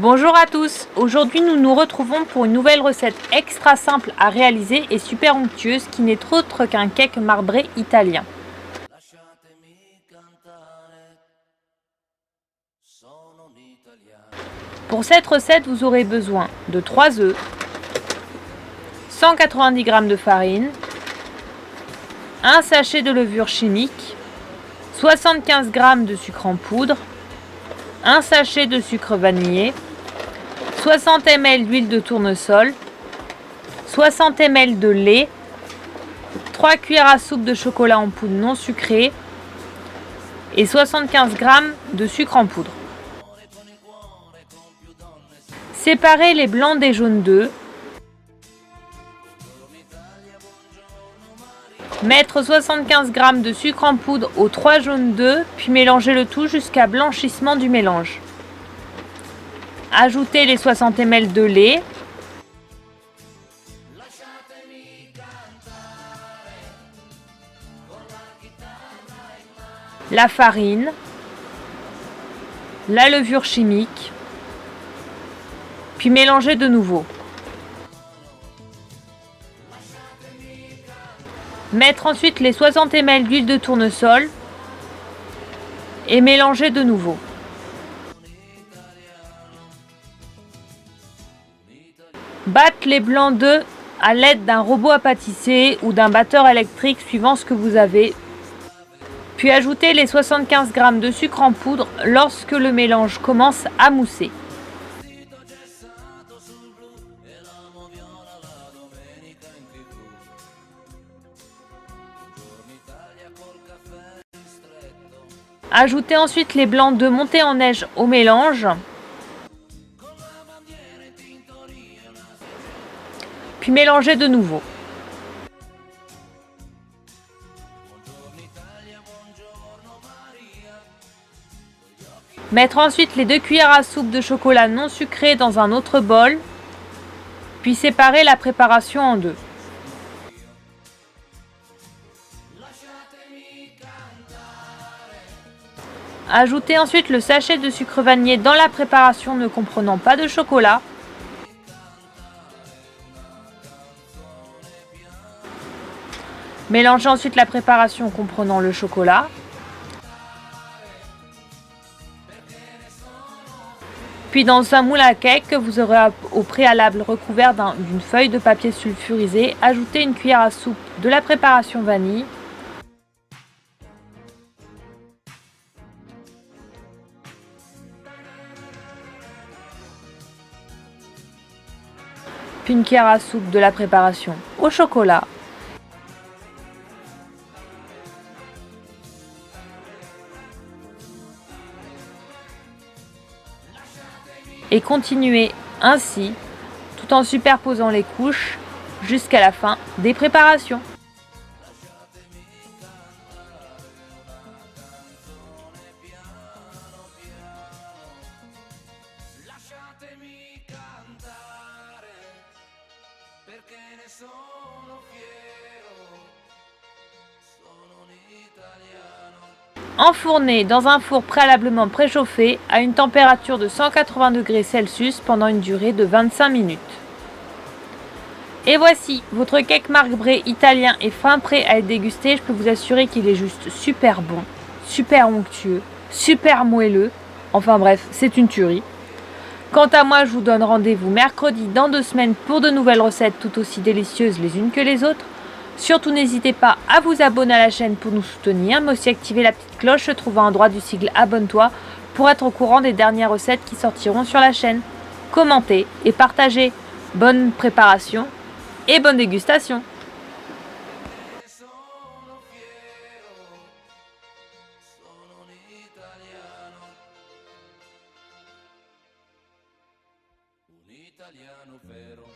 Bonjour à tous, aujourd'hui nous nous retrouvons pour une nouvelle recette extra simple à réaliser et super onctueuse qui n'est autre qu'un cake marbré italien. Pour cette recette vous aurez besoin de 3 œufs, 190 g de farine, un sachet de levure chimique, 75 g de sucre en poudre, un sachet de sucre vanillé, 60 ml d'huile de tournesol, 60 ml de lait, 3 cuillères à soupe de chocolat en poudre non sucré et 75 g de sucre en poudre. Séparez les blancs des jaunes d'œufs. Mettre 75 g de sucre en poudre aux 3 jaunes d'œufs, puis mélanger le tout jusqu'à blanchissement du mélange. Ajoutez les 60 ml de lait. La farine. La levure chimique. Puis mélangez de nouveau. Mettre ensuite les 60 ml d'huile de tournesol et mélanger de nouveau. Battre les blancs d'œufs à l'aide d'un robot à pâtisser ou d'un batteur électrique suivant ce que vous avez. Puis ajoutez les 75 g de sucre en poudre lorsque le mélange commence à mousser. Ajoutez ensuite les blancs d'œufs montés en neige au mélange. Puis mélangez de nouveau. Mettre ensuite les 2 cuillères à soupe de chocolat non sucré dans un autre bol. Puis séparer la préparation en deux. Ajoutez ensuite le sachet de sucre vanillé dans la préparation ne comprenant pas de chocolat. Mélangez ensuite la préparation comprenant le chocolat. Puis dans un moule à cake que vous aurez au préalable recouvert d'une feuille de papier sulfurisé, ajoutez une cuillère à soupe de la préparation vanille. Puis une cuillère à soupe de la préparation au chocolat. Et continuez ainsi, tout en superposant les couches jusqu'à la fin des préparations. Enfournez dans un four préalablement préchauffé à une température de 180 degrés Celsius pendant une durée de 25 minutes. Et voici, votre cake marbré italien est fin prêt à être dégusté. Je peux vous assurer qu'il est juste super bon, super onctueux, super moelleux. Enfin bref, c'est une tuerie. Quant à moi, je vous donne rendez-vous mercredi dans 2 semaines pour de nouvelles recettes tout aussi délicieuses les unes que les autres. Surtout n'hésitez pas à vous abonner à la chaîne pour nous soutenir, mais aussi activer la petite cloche se trouvant en droite du sigle Abonne-toi pour être au courant des dernières recettes qui sortiront sur la chaîne. Commentez et partagez. Bonne préparation et bonne dégustation. Italiano vero.